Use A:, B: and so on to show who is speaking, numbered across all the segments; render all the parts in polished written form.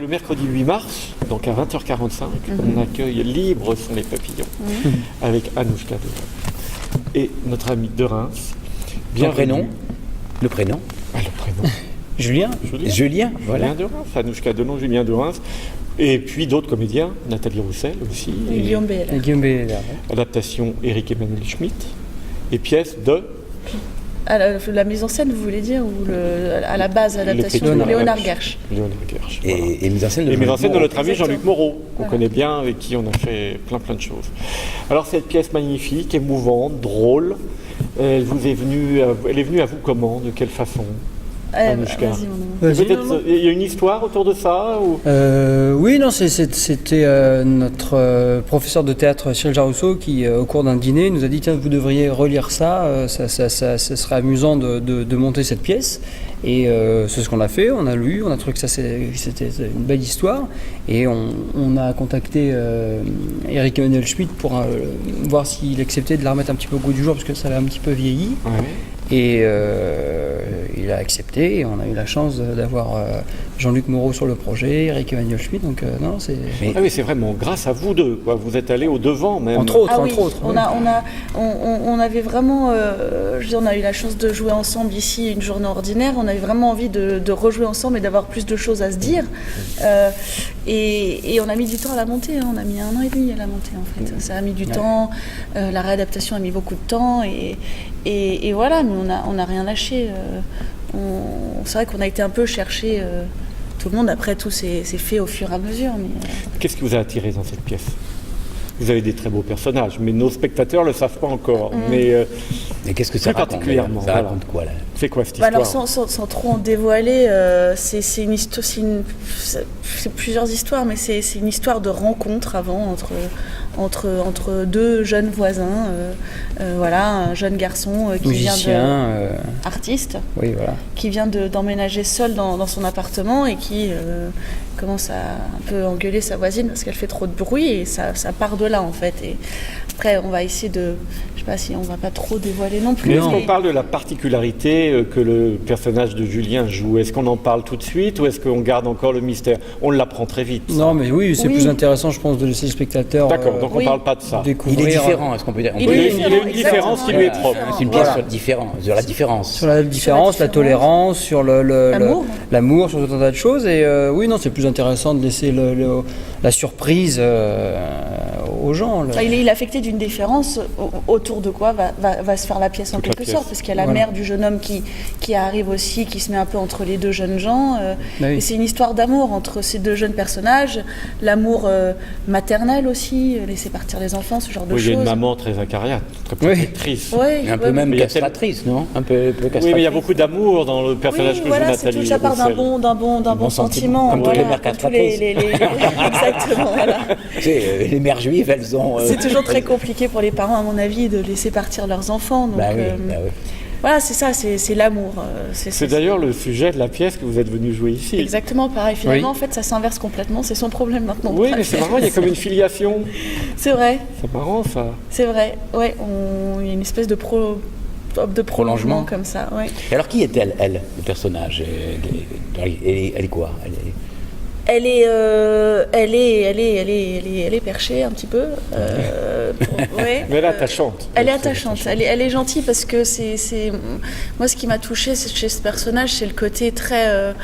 A: mercredi 8 mars, donc à 20h45, on accueille Libres sont les papillons, avec Anouchka Delon. Et notre ami de Reims.
B: Son prénom. Le prénom.
A: Ah, le prénom.
B: Julien, voilà.
A: Julien de Reims, Anouchka Delon, Julien de Reims. Et puis d'autres comédiens, Nathalie Roussel aussi.
C: Et Guillaume Béller.
A: Adaptation Éric-Emmanuel Schmitt. Et pièce de...
C: La mise en scène, vous voulez dire, ou à la base, l'adaptation de Léonard Gersh.
A: Léonard Gersh. Voilà.
B: Et mise en scène
A: de notre ami Jean-Luc Moreau, qu'on connaît bien, avec qui on a fait plein de choses. Alors cette pièce magnifique, émouvante, drôle, elle est venue à vous comment, de quelle façon? Peut-être il y a une histoire autour de ça ou...
D: Oui, non, c'était notre professeur de théâtre Cyril Jarousseau qui, au cours d'un dîner, nous a dit tiens, vous devriez relire ça, ça serait amusant de monter cette pièce. Et c'est ce qu'on a fait, on a lu, on a trouvé que c'était une belle histoire. Et on a contacté Éric-Emmanuel Schmitt pour voir s'il acceptait de la remettre un petit peu au goût du jour, parce que ça avait un petit peu vieilli. Ouais. Et il a accepté, et on a eu la chance d'avoir Jean-Luc Moreau sur le projet, Éric-Emmanuel Schmitt, donc non, c'est...
A: Ah oui, c'est vraiment grâce à vous deux, quoi. Vous êtes allés au devant même.
D: Entre autres.
C: On avait vraiment, on a eu la chance de jouer ensemble ici une journée ordinaire, on avait vraiment envie de rejouer ensemble et d'avoir plus de choses à se dire. Et on a mis du temps à la monter, hein. On a mis 1 an et demi à la monter en fait. Ça a mis du temps, la réadaptation a mis beaucoup de temps et voilà, mais on n'a rien lâché. C'est vrai qu'on a été un peu chercher tout le monde, après tout c'est fait au fur et à mesure. Mais,
A: Qu'est-ce qui vous a attiré dans cette pièce? Vous avez des très beaux personnages, mais nos spectateurs ne le savent pas encore. Mais
B: qu'est-ce que ça raconte particulièrement? Ça raconte quoi là?
A: C'est quoi cette histoire?
C: Alors sans trop en dévoiler, c'est plusieurs histoires, mais c'est une histoire de rencontre avant entre deux jeunes voisins. Voilà, un jeune garçon qui
D: musicien,
C: artiste,
D: oui, voilà,
C: qui vient d'emménager seul dans son appartement et qui commence à un peu engueuler sa voisine parce qu'elle fait trop de bruit, et ça part de là en fait. Et après on va essayer de, je sais pas si on va pas trop dévoiler non plus.
A: Est-ce qu'on parle de la particularité que le personnage de Julien joue? Est-ce qu'on en parle tout de suite ou est-ce qu'on garde encore le mystère? On l'apprend très vite.
D: Non mais oui, c'est plus intéressant je pense de laisser le spectateur.
A: D'accord, donc on parle pas de ça.
D: Découvrir.
B: Il est différent, est-ce qu'on peut dire?
A: Il a une différence qui lui est propre.
B: C'est une pièce sur la différence.
D: Sur la différence, la tolérance, sur l'amour, sur tout un tas de choses. Et oui, non, c'est plus intéressant de laisser la surprise aux gens.
C: Il est affecté d'une différence autour de quoi va se faire la pièce en quelque sorte, parce qu'il y a la mère du jeune homme qui arrive aussi, qui se met un peu entre les deux jeunes gens. Et c'est une histoire d'amour entre ces deux jeunes personnages, l'amour maternel aussi, laisser partir les enfants, ce genre de choses.
A: Il y a une maman très acariate, très protectrice.
B: Un peu même castratrice, non? Un peu castratrice.
A: Oui, mais il y a beaucoup d'amour dans le personnage que joue Nathalie.
C: Ça part d'un bon sentiment.
B: Comme toutes les mères castratrices.
C: Exactement, voilà.
B: Tu sais, les mères juives, elles ont...
C: C'est toujours très compliqué pour les parents, à mon avis, de laisser partir leurs enfants. Donc, voilà, c'est ça, c'est l'amour.
A: C'est d'ailleurs le sujet de la pièce que vous êtes venu jouer ici.
C: Exactement, pareil. Finalement, en fait, ça s'inverse complètement. C'est son problème maintenant.
A: Oui, mais c'est marrant, il y a comme une filiation.
C: C'est vrai.
A: C'est marrant, ça.
C: C'est vrai. Ouais, il y a une espèce de prolongement comme ça. Ouais.
B: Et alors, qui est-elle, le personnage? Elle est quoi?
C: Elle est perchée un petit peu.
A: Mais elle est attachante.
C: Elle est attachante. Elle est gentille parce que moi ce qui m'a touchée chez ce personnage, c'est le côté très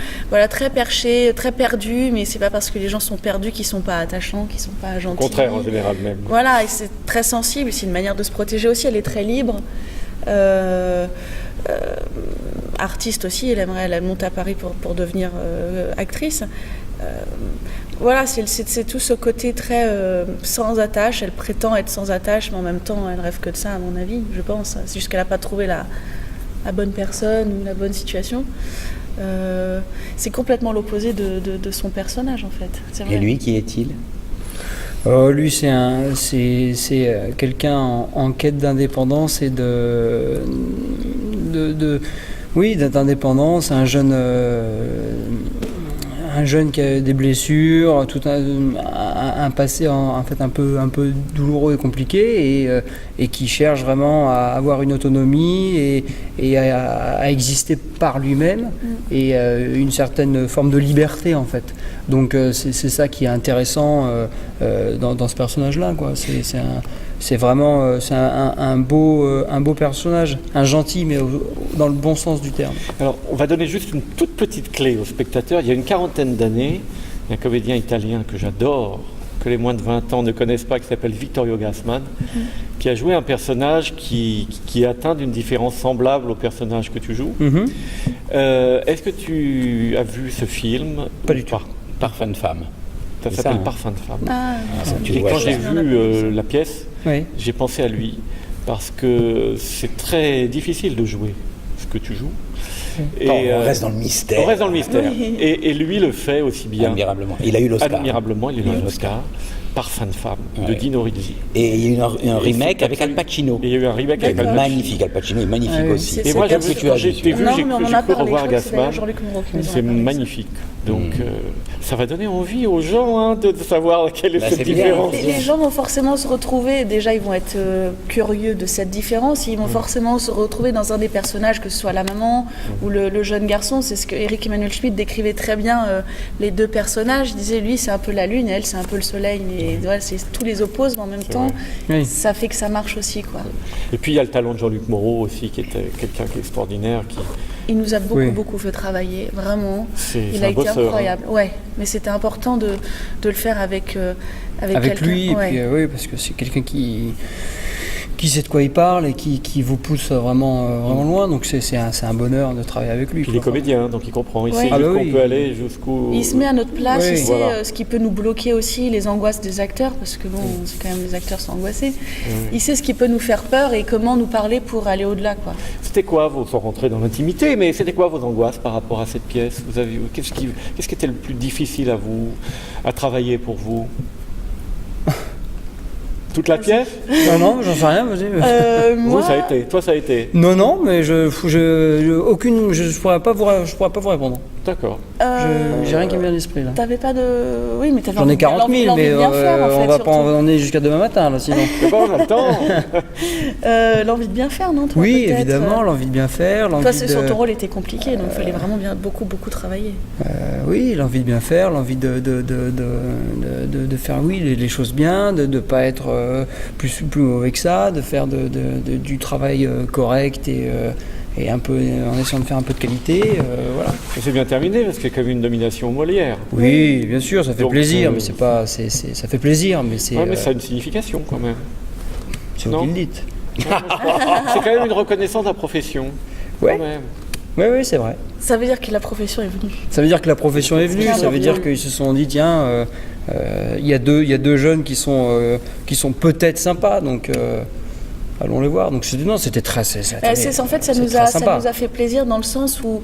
C: perché, très perdu. Mais c'est pas parce que les gens sont perdus qu'ils sont pas attachants, qu'ils sont pas gentils.
A: Au contraire, en général même.
C: Voilà, et c'est très sensible. C'est une manière de se protéger aussi. Elle est très libre. Artiste aussi, elle monte à Paris pour devenir actrice. Voilà, c'est tout ce côté très sans attache. Elle prétend être sans attache, mais en même temps, elle rêve que de ça, à mon avis, je pense. C'est juste qu'elle n'a pas trouvé la bonne personne ou la bonne situation. C'est complètement l'opposé de son personnage, en fait. C'est vrai.
B: Et lui, qui est-il?
D: Lui, c'est quelqu'un en quête d'indépendance et d'indépendance, un jeune un jeune qui a des blessures, tout un passé en fait un peu douloureux et compliqué, et qui cherche vraiment à avoir une autonomie et à exister par lui-même, et une certaine forme de liberté en fait. Donc c'est ça qui est intéressant dans ce personnage-là, quoi. C'est vraiment un beau personnage, un gentil, mais dans le bon sens du terme.
A: Alors, on va donner juste une toute petite clé aux spectateurs. Il y a une quarantaine d'années, il y a un comédien italien que j'adore, que les moins de 20 ans ne connaissent pas, qui s'appelle Vittorio Gassman, qui a joué un personnage qui est atteint d'une différence semblable au personnage que tu joues. Est-ce que tu as vu ce film?
D: Pas du tout.
B: Parfum de femme.
A: Ça
B: C'est
A: s'appelle
B: ça, hein.
A: Parfum de femme.
B: Tu
A: Et
B: vois
A: quand
B: ça.
A: j'ai vu la pièce,
D: Oui.
A: j'ai pensé à lui, parce que c'est très difficile de jouer ce que tu joues. Et,
B: On reste dans le mystère.
A: on reste dans le mystère.
C: Oui.
A: Et lui le fait aussi bien.
B: Admirablement. Il a eu l'Oscar.
A: Admirablement, il a eu l'Oscar. Parfum de femme, de
B: Ouais.
A: Dino Risi.
B: Et il y a eu un remake
A: c'est
B: avec Al Pacino.
A: Et il y a eu un remake avec Al
C: D'accord.
A: Pacino.
B: Magnifique, Al Pacino est magnifique
D: Ah oui.
B: aussi.
C: C'est-
A: Et moi,
C: c'est-
B: Qu'est-ce que tu as
A: quand
B: vu
A: j'ai été vu,
C: Non,
A: j'ai
C: mais on
A: cru
C: en a parlé.
A: revoir
C: Je crois que c'est d'ailleurs
A: Gassman.
C: Jean-Luc Moreau qui nous en a
A: C'est
C: parlé.
A: magnifique. Donc, ça va donner envie aux gens de savoir quelle est
B: Bah,
A: cette
B: c'est bien.
A: différence.
C: Les gens vont forcément se retrouver, déjà ils vont être curieux de cette différence, ils vont forcément se retrouver dans un des personnages, que ce soit la maman ou le jeune garçon. C'est ce que Eric Emmanuel Schmitt décrivait très bien, les deux personnages. Il disait, lui c'est un peu la lune, elle c'est un peu le soleil, mais voilà, c'est tous les opposent, mais en même temps
D: Oui.
C: ça fait que ça marche aussi, quoi.
A: Et puis il y a le talent de Jean-Luc Moreau aussi, qui était quelqu'un qui est extraordinaire.
C: Il nous a beaucoup
D: Oui.
C: beaucoup fait travailler, vraiment.
A: C'est
C: Il
A: un
C: a été
A: bosseur,
C: incroyable. Ouais, mais c'était important de le faire avec
D: Avec
C: quelqu'un.
D: lui, et
C: Ouais.
D: puis, oui, parce que c'est quelqu'un qui sait de quoi il parle et qui vous pousse vraiment loin, donc c'est un bonheur de travailler avec lui.
A: Puis il est
D: quoi.
A: comédien, donc il comprend. Il
C: Ouais.
A: sait
D: Ah bah
A: jusqu'où
D: oui.
A: on peut aller, jusqu'où.
C: Il se met à notre place,
D: Oui,
C: il sait
A: voilà.
C: ce qui peut nous bloquer aussi, les angoisses des acteurs, parce que bon, c'est quand même les acteurs sont angoissés. Il sait ce qui peut nous faire peur et comment nous parler pour aller au-delà, quoi.
A: C'était quoi, sans rentrer dans l'intimité, mais c'était quoi vos angoisses par rapport à cette pièce? Qu'est-ce qui était le plus difficile à travailler pour vous? Toute la pièce?
D: Non, j'en sais rien, vas-y.
A: Vous,
C: Moi,
A: ça a été. Toi, ça a été.
D: Non, mais je pourrais pas vous répondre.
A: D'accord.
D: J'ai rien qui me vient à l'esprit là.
C: T'avais pas de... Oui, mais t'avais
D: J'en ai 40 000,
C: l'envie
D: mais
C: de bien faire, en fait,
D: on va
C: surtout.
D: pas en emmener jusqu'à demain matin là, sinon.
A: C'est pas, on a le temps.
C: L'envie de bien faire, non, toi,
D: Oui,
C: peut-être,
D: évidemment, l'envie de bien faire, l'envie
C: Toi, c'est sur
D: de...
C: ton rôle était compliqué, donc il fallait vraiment beaucoup travailler.
D: Oui, l'envie de bien faire, l'envie de faire les choses bien, de ne pas être plus mauvais que ça, de faire du travail correct et un peu en essayant de faire un peu de qualité, voilà.
A: Et c'est bien terminé parce qu'il y a quand même une nomination Molière.
D: Oui, bien sûr, ça fait
A: Donc,
D: plaisir, mais c'est pas, ça fait plaisir, mais c'est,
A: Ouais, mais ça a une signification quand même.
D: c'est
A: non.
D: vous qui le dites.
A: C'est quand même une reconnaissance de la profession.
D: Ouais.
A: Quand même.
D: Oui, c'est vrai.
C: Ça veut dire que la profession est venue.
D: Ça veut dire que la profession est venue,
C: C'est
D: ça veut dire
C: important.
D: qu'ils se sont dit, tiens, il y a deux jeunes qui sont peut-être sympas, donc allons les voir. Donc c'était très,
C: En fait, ça nous a fait plaisir dans le sens où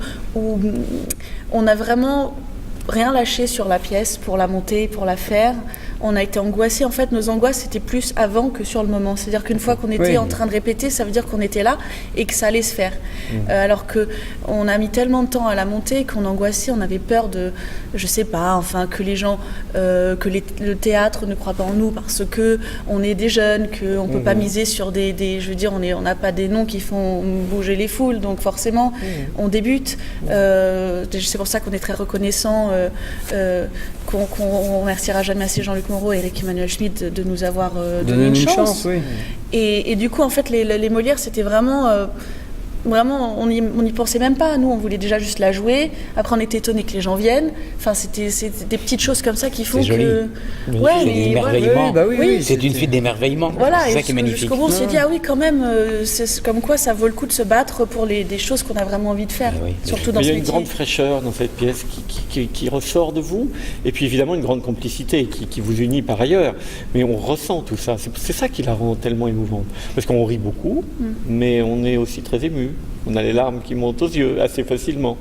C: on a vraiment rien lâché sur la pièce pour la monter, pour la faire. On a été angoissés. En fait, nos angoisses, c'était plus avant que sur le moment. C'est-à-dire qu'une fois qu'on était
D: Oui.
C: en train de répéter, ça veut dire qu'on était là et que ça allait se faire. Alors qu'on a mis tellement de temps à la monter qu'on angoissait, on avait peur de, je sais pas, enfin, que les gens, le théâtre ne croit pas en nous parce que on est des jeunes, qu'on peut pas miser sur je veux dire, on n'a pas des noms qui font bouger les foules, donc forcément, on débute. C'est pour ça qu'on est très reconnaissant, qu'on remerciera jamais assez Jean-Luc Moreau et Eric Emmanuel Schmitt de nous avoir donné une chance.
D: oui.
C: Et du coup, en fait, les Molières, c'était vraiment... Vraiment, on n'y pensait même pas. Nous, on voulait déjà juste la jouer. Après, on était étonnés que les gens viennent. Enfin, c'était des petites choses comme ça qui font
B: C'est joli.
C: que...
A: Magnifique.
C: Ouais,
B: C'est
C: mais
B: l'émerveillement.
D: Oui, bah oui,
B: C'est une suite d'émerveillement.
C: voilà,
B: C'est
C: et
B: ça qui est magnifique.
C: jusqu'au bout, on s'est dit, ah oui, quand même, c'est comme quoi ça vaut le coup de se battre pour des choses qu'on a vraiment envie de faire.
B: Ah oui.
C: Surtout dans
A: Mais il y
C: ce
A: a une
C: métier.
A: grande fraîcheur dans cette pièce qui ressort de vous, et puis évidemment une grande complicité qui vous unit par ailleurs. Mais on ressent tout ça. C'est ça qui la rend tellement émouvante. Parce qu'on rit beaucoup, mais on est aussi très ému. On a les larmes qui montent aux yeux assez facilement,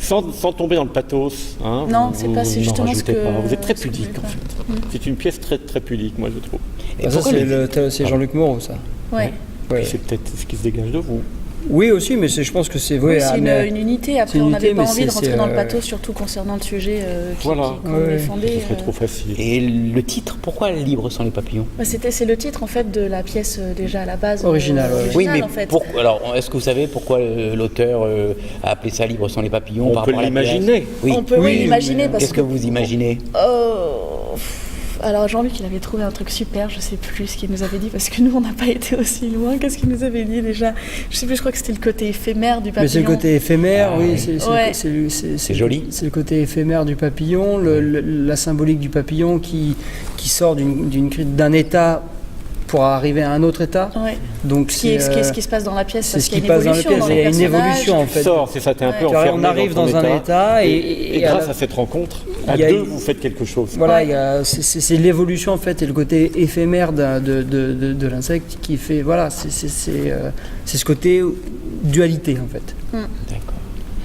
A: sans tomber dans le pathos. Hein,
C: Non, c'est pas- c'est
A: n'en
C: justement
A: rajoutez
C: ce que-
A: pas. Vous êtes très
C: ce que
A: pudique
C: je
A: en
C: voulais
A: fait. C'est une pièce très très pudique, moi je trouve.
B: Et
D: Ah, ça,
B: pourquoi
D: c'est Jean-Luc Moreau, ça.
C: Ouais.
D: Ouais.
A: Puis c'est peut-être ce qui se dégage de vous.
D: Oui, aussi, mais je pense que c'est...
C: Oui, c'est une unité. Après,
D: c'est une
C: on n'avait
D: unité,
C: pas
D: mais
C: envie de
D: c'est-
C: rentrer
D: c'est,
C: dans le
D: euh,
C: pathos, surtout concernant le sujet
A: Voilà.
C: qu'on
D: Ouais.
C: défendait.
A: Ce serait trop facile.
B: Et le titre, pourquoi Libre sans les papillons?
C: C'est le titre en fait de la pièce déjà à la base.
D: Originale, ouais.
B: Oui, mais
C: en fait.
B: alors, est-ce que vous savez pourquoi l'auteur a appelé ça Libre sans les papillons
A: On
B: par
A: peut
B: rapport à la
A: l'imaginer.
B: pièce? Oui.
C: On peut
D: Oui,
C: l'imaginer
D: mais
C: parce
B: Qu'est-ce que vous imaginez?
C: Alors Jean-Luc, il avait trouvé un truc super, je sais plus ce qu'il nous avait dit, parce que nous, on n'a pas été aussi loin. Qu'est-ce qu'il nous avait dit déjà? Je sais plus, je crois que c'était le côté éphémère du papillon.
D: Mais c'est le côté éphémère,
B: Ah,
D: oui.
B: oui.
C: Ouais.
B: C'est joli.
D: C'est le côté éphémère du papillon, la symbolique du papillon qui sort d'un état pour arriver à un autre état.
C: Ouais.
D: Donc
C: Ce qui se passe dans la pièce,
D: c'est
C: parce
D: ce
C: qu'il
D: qui
C: y a
D: passe
C: une
D: dans la
C: évolution
D: pièce. Il y a une
C: les
D: évolution en
C: personnages.
D: fait.
A: Sort, c'est ça, t'es un peu
C: Ouais.
A: enfermé
D: On arrive
A: ton
D: dans un état
A: et
D: et
A: grâce
D: à
A: à cette rencontre, à
D: il y a-
A: deux, vous faites quelque chose.
D: voilà,
C: Ouais.
D: il y a- c'est l'évolution en fait et le côté éphémère de l'insecte qui fait voilà, c'est ce côté dualité en fait.
B: D'accord.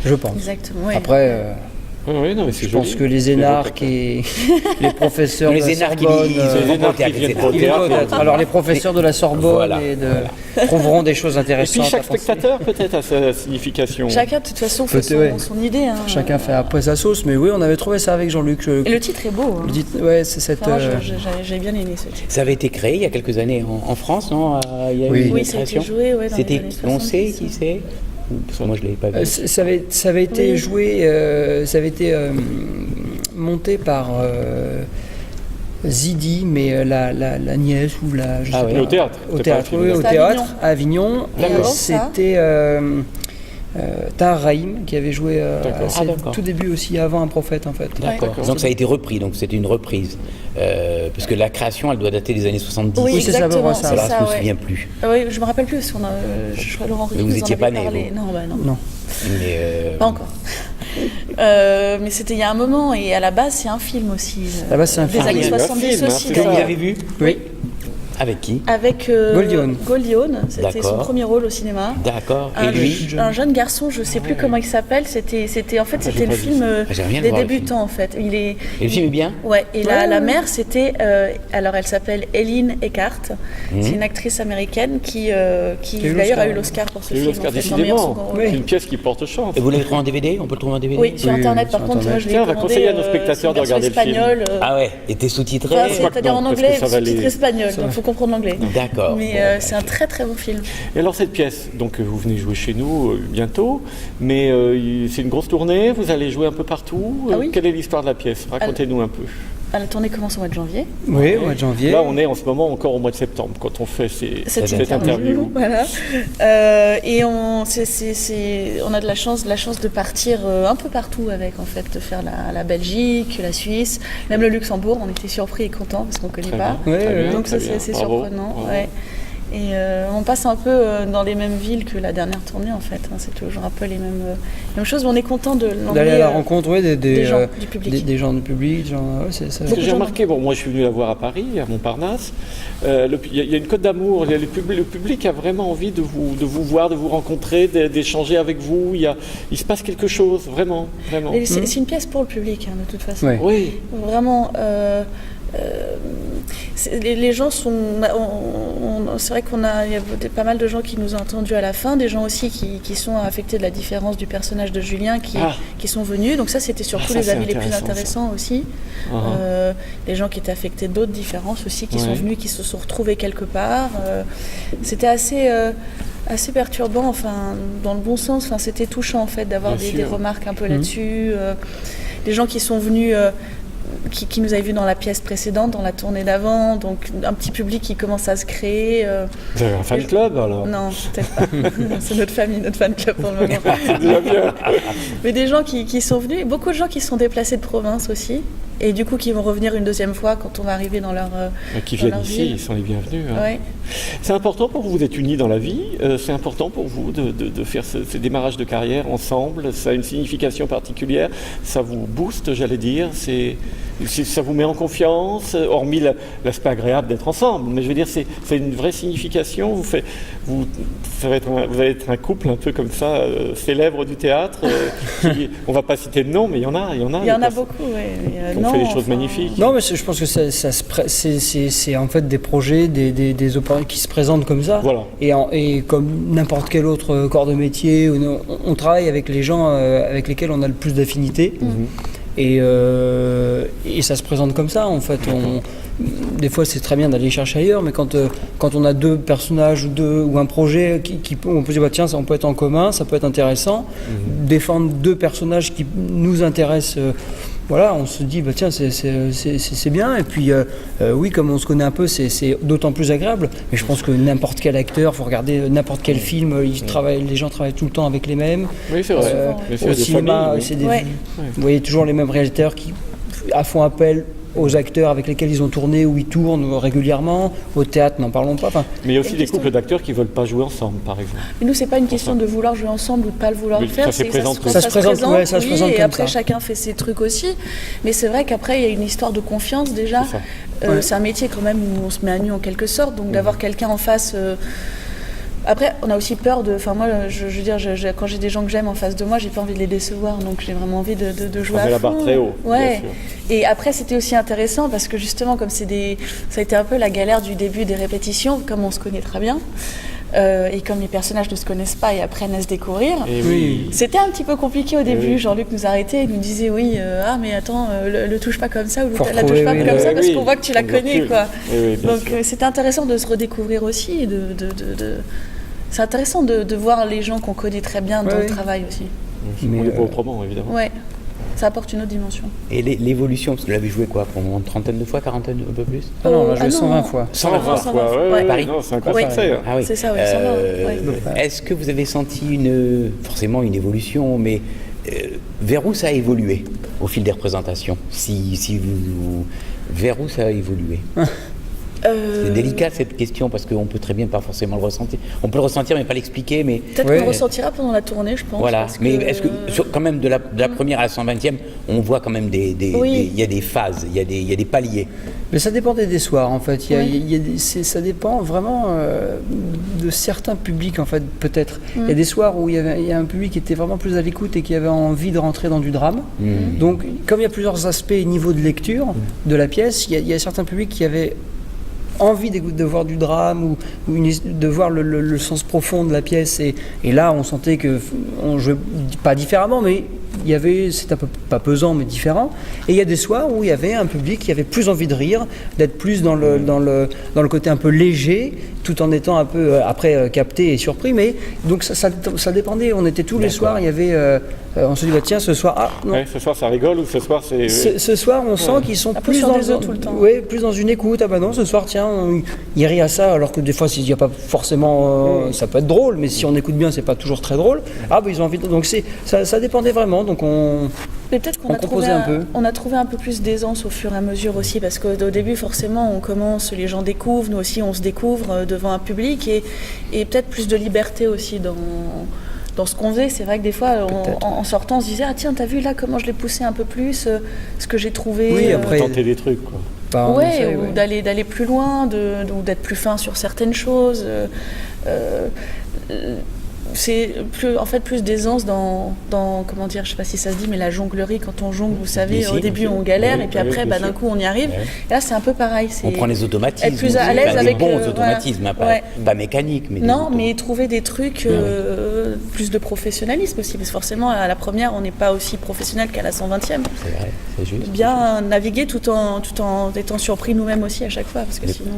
D: Je pense.
C: Exactement. Ouais.
D: Après,
A: Oui, non, mais c'est
D: je pense
A: joli.
D: que les énarques et les professeurs
B: Les
D: de la
B: énarques,
D: Sorbonne,
B: ils
A: Les
B: vont pas au
A: énarques qui
B: théâtre,
A: viennent
B: les
A: pas au
B: énarques.
D: ils vont
A: théâtre.
D: peut-être. Alors les professeurs de la Sorbonne
B: Voilà,
D: trouveront des choses
A: Et
D: intéressantes.
A: puis chaque
D: à penser.
A: spectateur peut-être a sa signification.
C: Chacun, de toute façon, fait
D: Peut-être, ouais.
C: son idée. Hein.
D: Chacun fait après sa sauce, mais oui, on avait trouvé ça avec Jean-Luc.
C: Et le titre est beau. Hein.
D: Ouais, c'est cette.
C: Enfin, moi, j'ai bien aimé ce titre.
B: Ça avait été créé il y a quelques années en France, non? Il y a
D: Oui.
B: eu une
C: Oui, ça a été
B: création.
C: joué dans les
B: C'était,
C: années
B: on sait
C: 70.
B: qui c'est? Parce que moi, je l'avais pas vu.
D: Ça avait été
C: Oui.
D: joué, ça avait été monté par Zidi, mais la nièce ou la. Je
B: Ah
D: sais
B: ouais.
D: pas.
A: Au théâtre,
D: Au
A: c'était pas un
D: théâtre,
A: film.
D: oui, au
C: C'était à
D: théâtre, à Avignon.
C: Et avant ça
D: C'était Tahar Rahim qui avait joué
A: D'accord.
D: à
B: Ah, d'accord.
D: tout début aussi, avant Un prophète en fait.
B: D'accord. Donc ça a été repris, donc c'était une reprise. Parce que la création, elle doit dater des années 70.
C: Oui,
D: Oui, c'est ça,
C: exactement.
D: ça.
C: C'est
B: Alors, je
C: ça,
B: me
C: ouais.
B: souviens plus.
C: Oui, je me rappelle plus parce qu'on a. Je crois Laurent Ruquier
B: Mais vous
C: nous en
B: étiez
C: avait
B: pas né,
C: parlé.
B: vous.
C: Non, bah non.
D: Non.
B: Mais
C: Pas encore. Mais c'était il y a un moment et à la base c'est un film aussi.
D: À la base, c'est un
C: des
D: film.
C: années
A: Ah, il y a un
C: 70
A: film, hein,
C: aussi.
A: c'est
B: que vous
A: ça.
B: l'avez vu?
D: Oui.
B: Avec qui?
C: Avec
D: Goldiohn.
C: Goldiohn, c'était son
B: D'accord.
C: premier rôle au cinéma.
B: D'accord.
C: Un,
B: Et lui?
C: un jeune garçon, je sais plus comment il s'appelle. C'était en fait
A: j'ai
C: c'était le
A: pas vu
C: film
B: J'aimerais bien le
C: des
B: voir, le
C: débutants en fait. Il est
B: Et le film est bien?
C: ouais et la mère c'était alors elle s'appelle Eileen Eckhart.
B: Mhm.
C: C'est une actrice américaine qui
D: eu
C: d'ailleurs a
D: l'Oscar.
C: eu l'Oscar pour ce
A: Et
C: film.
A: l'Oscar,
C: en fait, en meilleur second
A: décidément,
C: rôle.
A: c'est une pièce qui porte chance.
B: Et vous l'avez trouvé en DVD? On peut le trouver en DVD?
C: Oui, sur
D: Oui,
C: internet.
D: sur
C: Par contre, moi je l'ai
A: Tiens, on va
C: commandé,
A: conseiller à nos
C: c'est
A: spectateurs
C: une
A: de regarder
C: version
A: le film.
C: espagnole.
B: Ah ouais, était sous-titré?
C: Enfin,
A: Je crois que
C: c'est-à-dire
A: non,
C: en
A: parce
C: anglais,
A: que ça va
C: sous-titré
A: les-
C: espagnol, donc il faut comprendre l'anglais.
B: D'accord.
C: Mais
B: Bon,
C: c'est un très très bon film.
A: Et alors cette pièce, donc vous venez jouer chez nous bientôt, mais c'est une grosse tournée, vous allez jouer un peu partout.
C: Ah oui.
A: Quelle est l'histoire de la pièce? Racontez-nous un peu.
C: La tournée commence au mois de janvier.
D: Oui, au mois de janvier.
A: Là, on est en ce moment encore au mois de septembre quand on fait cette
B: Cette
A: interview.
C: Voilà. Et on a de la chance de partir un peu partout avec, en fait, de faire la Belgique, la Suisse, même le Luxembourg. On était surpris et contents parce qu'on ne connaît
A: Très
C: pas.
A: bien,
D: Ouais,
A: très
D: ouais.
A: bien,
C: Donc
A: très
C: ça,
A: bien.
C: c'est
A: Bravo,
C: surprenant.
A: bravo.
C: Ouais. Et on passe un peu dans les mêmes villes que la dernière tournée, en fait. Hein. C'est toujours un peu les mêmes choses. Mais on est content de l'emmener,
D: D'aller à la rencontre ouais,
C: des gens du public.
D: des gens du public. Genre, ouais, c'est ça.
A: Ce que j'ai remarqué, bon, moi je suis venu la voir à Paris, à Montparnasse, il y a une cote d'amour, le public a vraiment envie de vous voir, de vous rencontrer, d'échanger avec vous, il se passe quelque chose, vraiment, vraiment.
C: Et c'est une pièce pour le public, hein, de toute façon.
D: Ouais.
A: Oui,
C: Vraiment, les gens sont. C'est vrai il y a pas mal de gens qui nous ont entendus à la fin, des gens aussi qui sont affectés de la différence du personnage de Julien qui sont venus. Donc ça, c'était surtout
A: ça,
C: les
A: c'est
C: avis les plus
A: intéressant,
C: intéressants aussi. Les gens qui étaient affectés d'autres différences aussi, qui sont
A: Ouais.
C: venus, qui se sont retrouvés quelque part. C'était assez perturbant, enfin, dans le bon sens. Enfin, c'était touchant en fait d'avoir
A: Bien
C: des
A: sûr.
C: remarques un peu là-dessus. Des gens qui sont venus. Qui nous avaient vus dans la pièce précédente, dans la tournée d'avant, donc un petit public qui commence à se créer.
A: vous avez un fan club alors.
C: Non, peut-être pas. C'est notre famille, notre fan club pour le moment.
A: C'est déjà bien.
C: Mais des gens qui sont venus, et beaucoup de gens qui se sont déplacés de province aussi, et du coup qui vont revenir une deuxième fois quand on va arriver dans leur
A: Qui
C: dans
A: viennent
C: leur
A: ici,
C: ville.
A: ils sont les bienvenus. Hein.
C: Ouais.
A: C'est important pour vous, vous êtes unis dans la vie, c'est important pour vous de faire ces démarrages de carrière ensemble, ça a une signification particulière, ça vous booste, j'allais dire, ça vous met en confiance, hormis l'aspect agréable d'être ensemble, mais je veux dire, c'est une vraie signification, vous allez être un couple un peu comme ça, célèbre du théâtre, on ne va pas citer de nom, mais il y en a.
C: Il y en a beaucoup, oui.
A: Qui ont fait des choses
C: enfin,
A: magnifiques.
D: Non, mais je pense que c'est en fait des projets, des opérations qui se présentent comme ça.
A: Voilà.
D: Et comme n'importe quel autre corps de métier, on travaille avec les gens avec lesquels on a le plus d'affinité. Et ça se présente comme ça, en fait. Des fois, c'est très bien d'aller chercher ailleurs, mais quand on a deux personnages ou un projet on peut se dire, bah, tiens, ça on peut être en commun, ça peut être intéressant. Défendre deux personnages qui nous intéressent, voilà, on se dit, bah, tiens, c'est bien. Et puis, oui, comme on se connaît un peu, c'est d'autant plus agréable. Mais je pense que n'importe quel acteur, il faut regarder n'importe quel film, les gens travaillent tout le temps avec les mêmes.
A: Oui, c'est vrai. Mais c'est
D: Au
A: des
D: cinéma,
A: familles, oui.
D: c'est
C: Ouais.
D: vous voyez toujours les mêmes réalisateurs qui font appel aux acteurs avec lesquels ils ont tourné ou ils tournent régulièrement. Au théâtre, n'en parlons pas. Enfin,
A: Mais il y a aussi
C: Une
A: des
C: question-
A: couples d'acteurs qui ne veulent pas jouer ensemble, par exemple.
C: Mais nous, c'est pas une question de vouloir jouer ensemble ou de pas le vouloir
A: Oui,
C: faire.
A: ça se présente comme
D: ça. Ça se présente, ouais, ça se
C: oui,
D: présente
C: et
D: comme
C: après,
D: ça.
C: chacun fait ses trucs aussi. Mais c'est vrai qu'après, il y a une histoire de confiance déjà.
A: C'est ça.
D: Ouais.
C: C'est un métier quand même où on se met à nu en quelque sorte. Donc d'avoir quelqu'un en face. Après, on a aussi peur de. Enfin, moi, je veux dire, quand j'ai des gens que j'aime en face de moi, j'ai pas envie de les décevoir. Donc j'ai vraiment envie de jouer
A: On met
C: à
A: la barre
C: fond.
A: très haut, bien
C: Ouais.
A: sûr.
C: Et après, c'était aussi intéressant parce que justement, comme ça a été un peu la galère du début des répétitions, comme on se connaît très bien. Et comme les personnages ne se connaissent pas et apprennent à se découvrir,
A: Et
D: Oui.
C: c'était un petit peu compliqué au début.
A: oui.
C: Jean-Luc nous arrêtait et nous disait oui, ah mais attends, le touche pas comme ça ou
D: Faut
C: la touche
D: retrouver,
C: pas
D: oui,
C: comme ça
A: oui,
C: parce
A: oui,
C: qu'on voit que tu la
A: on
C: connais
A: recule.
C: quoi.
A: Oui, oui, bien
C: Donc
A: sûr.
C: c'était intéressant de se redécouvrir aussi et c'est intéressant de voir les gens qu'on connaît très bien dans
D: Ouais.
C: le travail aussi.
D: Mais,
A: On les voit autrement, évidemment.
C: Ouais, ça apporte une autre dimension.
B: Et l'évolution, parce que vous l'avez joué quoi, pour une trentaine de fois, quarantaine, un peu plus
D: Ah non, on a joué
C: Ah non.
D: 120 fois.
A: 120 fois,
C: 120
A: ouais,
C: fois.
A: ouais,
B: Paris.
A: non, c'est un gros
C: Ouais.
A: succès. Hein.
B: Ah oui.
C: C'est ça, oui, 120,
B: Est-ce que vous avez senti forcément une évolution, mais vers où ça a évolué au fil des représentations vers où ça a évolué C'est délicat cette question parce qu'on peut très bien pas forcément le ressentir. On peut le ressentir mais pas l'expliquer. Mais
C: Peut-être
D: Ouais.
C: qu'on le ressentira pendant la tournée, je pense.
B: voilà.
C: parce
B: Mais
C: que-
B: est-ce que quand même de la première à la 120e, on voit quand même
C: Oui.
B: il y a des phases, il y a des paliers.
D: Mais ça dépendait des soirs, en fait.
C: Oui.
D: Ça dépend vraiment de certains publics, en fait, peut-être. Il y a des soirs où il y a un public qui était vraiment plus à l'écoute et qui avait envie de rentrer dans du drame. Donc, comme il y a plusieurs aspects et niveaux de lecture de la pièce, il y a certains publics qui avaient envie de voir du drame ou de voir le sens profond de la pièce. Et là, on sentait qu'on jouait pas différemment, mais c'était un peu pas pesant, mais différent. Et il y a des soirs où il y avait un public qui avait plus envie de rire, d'être plus dans le côté un peu léger, tout en étant un peu après capté et surpris. Mais donc ça dépendait. On était tous les soirs, il y avait. On se dit, bah, tiens, ce soir, ah non.
A: Ouais, ce soir, ça rigole ou ce soir, c'est.
D: Ce soir, on sent qu'ils sont
C: Un peu
D: plus
C: sur
D: dans
C: des œufs tout le temps.
D: ouais, plus dans une écoute. Ah bah non, ce soir, tiens, il rit à ça, alors que des fois, il n'y a pas forcément, ça peut être drôle, mais si on écoute bien, c'est pas toujours très drôle. Ah bah ils ont envie. Donc ça dépendait vraiment. Donc
C: Mais peut-être qu'on
D: On
C: a trouvé
D: composait un peu.
C: on a trouvé un peu plus d'aisance au fur et à mesure aussi, parce qu'au début, forcément, on commence, les gens découvrent, nous aussi, on se découvre devant un public, et peut-être plus de liberté aussi dans ce qu'on faisait. C'est vrai que des fois, en sortant, on se disait, ah tiens, t'as vu là comment je l'ai poussé un peu plus, ce que j'ai trouvé.
D: Oui, après,
A: Tenter des trucs, quoi.
D: bah, on
C: Ouais,
D: essaye,
C: ou d'aller plus loin, ou d'être plus fin sur certaines choses. C'est en fait plus d'aisance dans comment dire, je sais pas si ça se dit, mais la jonglerie, quand on jongle, vous savez,
B: Mais si,
C: au début
B: bien sûr.
C: on galère
A: Oui,
C: et puis
A: oui,
C: après
A: bien
C: d'un
A: sûr.
C: coup on y arrive.
B: Ouais.
C: Et là c'est un peu pareil.
B: On prend les automatismes,
C: être plus à l'aise
B: enfin,
C: avec
B: des bons
C: voilà.
B: automatismes, hein,
C: Ouais.
B: pas mécaniques, mais des
C: Non,
B: automatismes.
C: mais trouver des trucs, plus de professionnalisme aussi, parce que forcément à la première on n'est pas aussi professionnel qu'à la 120e.
B: C'est vrai, c'est juste.
C: Bien naviguer tout en étant surpris nous-mêmes aussi à chaque fois, parce que
B: Mais-
C: sinon.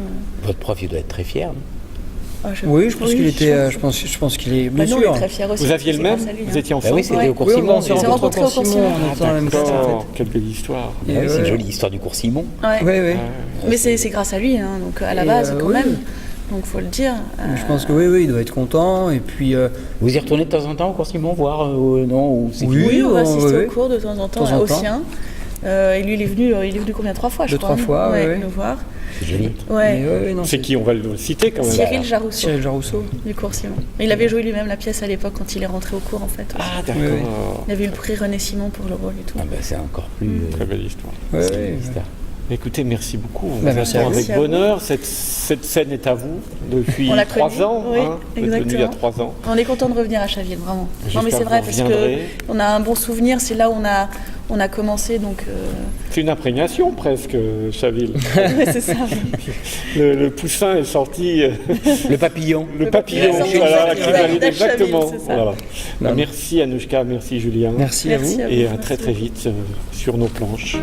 B: Votre prof, il doit être très fier. Non
D: Oui, je pense qu'il était.
C: je pense-
D: Je pense qu'il est.
C: Bah,
D: Bien
C: nous,
D: sûr.
C: on est très fiers aussi.
A: Vous aviez le
C: c'est
A: même
C: grâce à lui,
A: Vous
C: hein.
A: étiez
B: Bah
A: ensemble
B: oui, c'était
C: Ouais.
B: au cours
D: Oui,
B: Simon.
D: on s'est
C: rencontrés
D: rencontrés au
C: au cours
D: Simon
C: Simon.
D: en étant à la même classe, en
A: D'accord,
D: fait.
A: quelle belle histoire.
B: Ah oui, c'est joli, l'histoire du cours Simon.
C: Ouais.
D: Oui, oui.
C: Mais c'est grâce à lui, hein, donc à la
D: Et,
C: base quand
D: oui.
C: même. Donc faut le dire.
D: Je pense que oui, il doit être content. Et puis.
B: Vous y retournez de temps en temps au cours Simon, voir non ou c'est
D: Oui.
C: Oui, on va assister
D: oui.
C: au cours de temps en temps,
D: De temps en
C: au
D: temps.
C: sien. Et lui, il est venu combien? 3 fois, je
D: Deux,
C: crois.
D: 3 fois,
C: ouais,
D: ouais.
C: nous voir.
B: c'est joli.
C: Ouais.
D: Mais ouais, non,
A: C'est qui? On va le citer quand même.
C: Cyril Jarousseau,
D: Cyril Jarousseau.
C: du cours Simon. Il avait joué lui-même la pièce à l'époque quand il est rentré au cours, en fait.
A: Ah, d'accord.
D: Oui, oui.
C: Il avait eu le prix René Simon pour le rôle et tout.
B: Ah bah, c'est encore plus.
A: Très belle histoire.
D: Ouais,
B: c'est
D: ouais,
B: une histoire.
A: Écoutez, merci beaucoup. On
D: Bah,
A: vous
D: merci
A: attend
D: à vous.
A: avec
C: Merci à vous.
A: bonheur. Cette scène est à vous depuis
C: On l'a
A: 3
C: connue,
A: ans.
C: oui,
A: Vous êtes venu il y a
C: exactement.
A: 3 ans.
C: On est content de revenir à Chaville, vraiment.
A: J'espère
C: Non mais c'est
A: que
C: vrai
A: vous
C: parce
A: reviendrez.
C: qu'on a un bon souvenir, c'est là où on a commencé, donc
A: C'est une imprégnation presque, Chaville.
C: ouais, c'est ça.
A: Le poussin est sorti,
B: Le papillon.
A: le
C: papillon
A: papillon,
C: est sorti
A: voilà,
C: de
A: qui valide
C: Chaville,
A: exactement.
C: c'est ça.
A: Voilà.
D: Non.
A: Merci Anouchka, merci Julien.
D: Merci à vous.
C: Merci à vous.
A: Et à
C: Merci
A: très très
C: beaucoup.
A: vite sur nos planches.